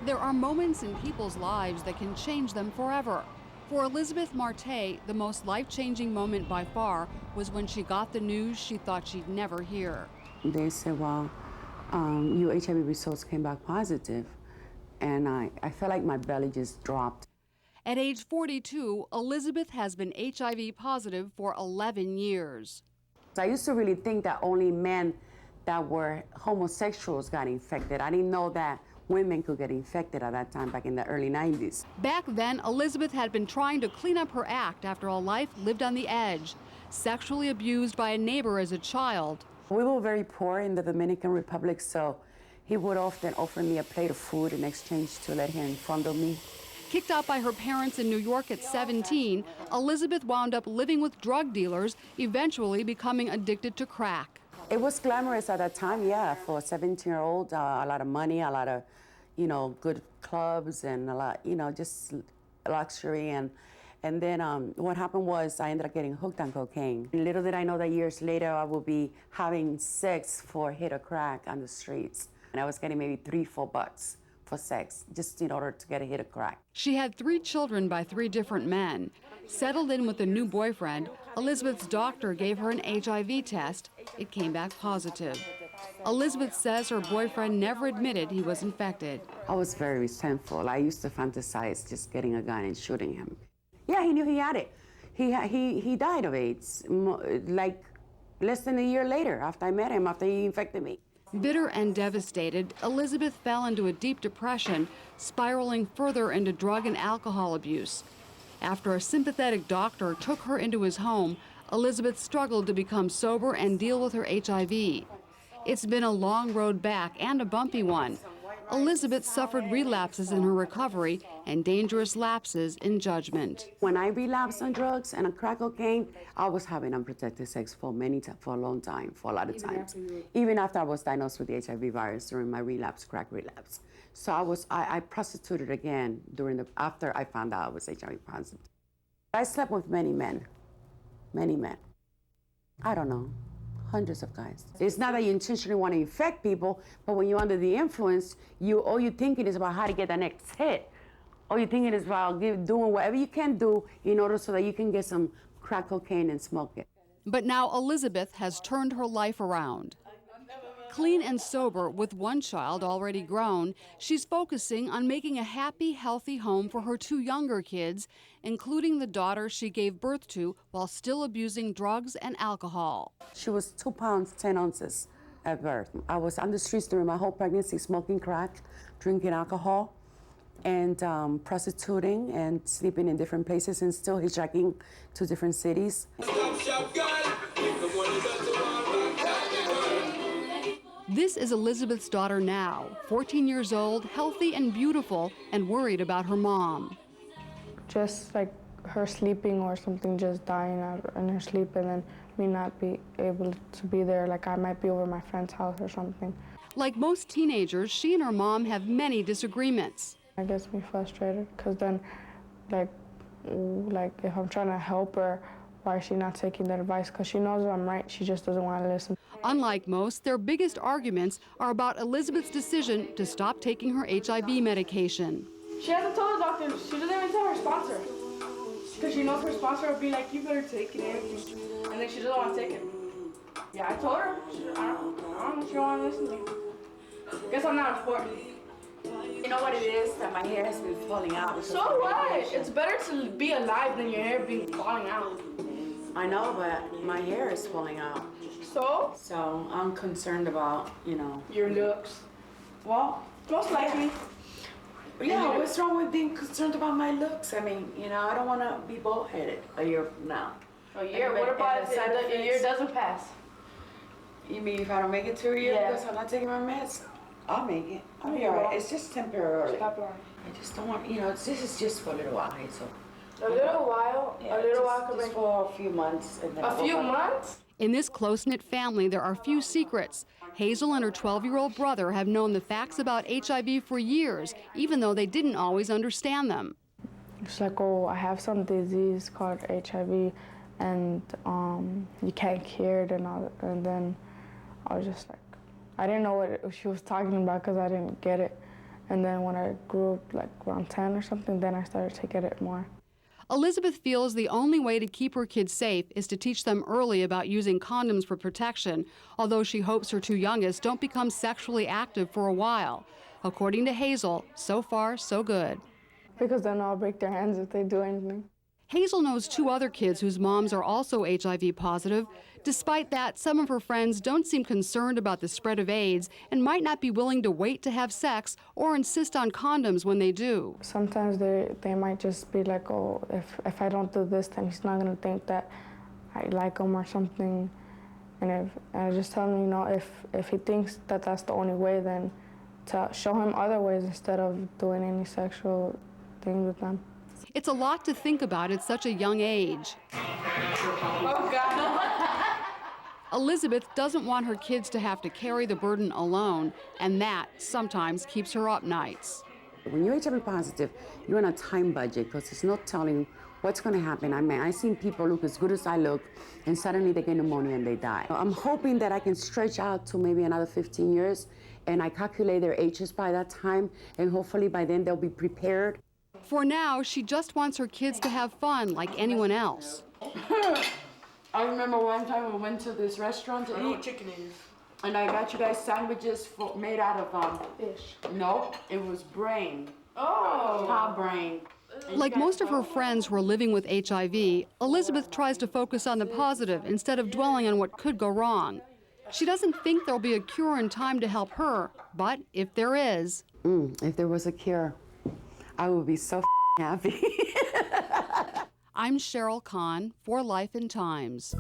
There are moments in people's lives that can change them forever. For Elizabeth Marte, the most life-changing moment by far was when she got the news she thought she'd never hear. They said, well, your HIV results came back positive. And I felt like my belly just dropped. At age 42, Elizabeth has been HIV positive for 11 years. I used to really think that only men that were homosexuals got infected. I didn't know that women could get infected at that time, back in the early 90s. Back then, Elizabeth had been trying to clean up her act after a life lived on the edge, sexually abused by a neighbor as a child. We were very poor in the Dominican Republic, so he would often offer me a plate of food in exchange to let him fondle me. Kicked out by her parents in New York at 17, Elizabeth wound up living with drug dealers, eventually becoming addicted to crack. It was glamorous at that time, yeah, for a 17-year-old, a lot of money, a lot of, good clubs, and a lot, just luxury. And then what happened was I ended up getting hooked on cocaine. Little did I know that years later I would be having sex for a hit of crack on the streets. And I was getting maybe $3-4 for sex, just in order to get a hit of crack. She had 3 children by 3 different men. Settled in with a new boyfriend, Elizabeth's doctor gave her an HIV test. It came back positive. Elizabeth says her boyfriend never admitted he was infected. I was very resentful. I used to fantasize just getting a gun and shooting him. Yeah, he knew he had it. He died of AIDS, like less than a year later after I met him, after he infected me. Bitter and devastated, Elizabeth fell into a deep depression, spiraling further into drug and alcohol abuse. After a sympathetic doctor took her into his home, Elizabeth struggled to become sober and deal with her HIV. It's been a long road back and a bumpy one. Elizabeth suffered relapses in her recovery and dangerous lapses in judgment. When I relapsed on drugs and on crack cocaine, I was having unprotected sex for a long time, for a lot of times. Even after I was diagnosed with the HIV virus during my crack relapse. So I prostituted again after I found out I was HIV positive. I slept with many men. I don't know. Hundreds of guys. It's not that you intentionally want to infect people, but when you're under the influence, all you're thinking is about how to get the next hit. All you're thinking is about doing whatever you can do in order so that you can get some crack cocaine and smoke it. But now Elizabeth has turned her life around. Clean and sober, with 1 child already grown, she's focusing on making a happy, healthy home for her 2 younger kids, including the daughter she gave birth to while still abusing drugs and alcohol. She was 2 pounds, 10 ounces at birth. I was on the streets during my whole pregnancy, smoking crack, drinking alcohol, and prostituting and sleeping in different places and still hitchhiking to different cities. This is Elizabeth's daughter now, 14 years old, healthy and beautiful, and worried about her mom. Just like her sleeping or something, just dying out in her sleep, and then me not be able to be there, like I might be over my friend's house or something. Like most teenagers, she and her mom have many disagreements. It gets me frustrated, because then, like if I'm trying to help her, why is she not taking that advice? Because she knows I'm right, she just doesn't want to listen. Unlike most, their biggest arguments are about Elizabeth's decision to stop taking her HIV medication. She hasn't told the doctor. She doesn't even tell her sponsor. Because she knows her sponsor will be like, you better take it. And then she doesn't want to take it. Yeah, I told her. I don't know if she don't want to listen to me. Guess I'm not important. You know what it is? That my hair has been falling out. So what? It's better to be alive than your hair being falling out. I know, but my hair is falling out. So? So I'm concerned about, Your looks. Well, most likely. Yeah, what's wrong with being concerned about my looks? I mean, I don't want to be bald-headed a year from now. A year? What about if a year doesn't pass? You mean if I don't make it to a year because I'm not taking my meds? I'll make it. I'll be all right. It's just temporarily. Stop lying. I just don't want, this is just for a little while. So. A little while? Yeah, a little while? Just for a few months. And then a few months? In this close-knit family, there are few secrets. Hazel and her 12-year-old brother have known the facts about HIV for years, even though they didn't always understand them. It's like, oh, I have some disease called HIV, and you can't cure it, and then I was just like, I didn't know what she was talking about because I didn't get it. And then when I grew up, like around 10 or something, then I started to get it more. Elizabeth feels the only way to keep her kids safe is to teach them early about using condoms for protection, although she hopes her two youngest don't become sexually active for a while. According to Hazel, so far, so good. Because then I'll break their hands if they do anything. Hazel knows two other kids whose moms are also HIV positive. Despite that, some of her friends don't seem concerned about the spread of AIDS and might not be willing to wait to have sex or insist on condoms when they do. Sometimes they might just be like, oh, if I don't do this, then he's not going to think that I like him or something. And I just tell him, you know, if he thinks that that's the only way, then to show him other ways instead of doing any sexual things with them. It's a lot to think about at such a young age. Oh, God. Elizabeth doesn't want her kids to have to carry the burden alone, and that sometimes keeps her up nights. When you're HIV positive, you're on a time budget because it's not telling what's going to happen. I mean, I've seen people look as good as I look, and suddenly they get pneumonia and they die. I'm hoping that I can stretch out to maybe another 15 years, and I calculate their ages by that time, and hopefully by then they'll be prepared. For now, she just wants her kids to have fun like anyone else. I remember one time we went to this restaurant to eat. Chicken is. And I got you guys sandwiches made out of Fish. no, it was brain. Oh. Cow brain. Like most of her friends who are living with HIV, Elizabeth tries to focus on the positive instead of dwelling on what could go wrong. She doesn't think there'll be a cure in time to help her, but if there is... If there was a cure, I would be so happy. I'm Cheryl Kahn for Life and Times.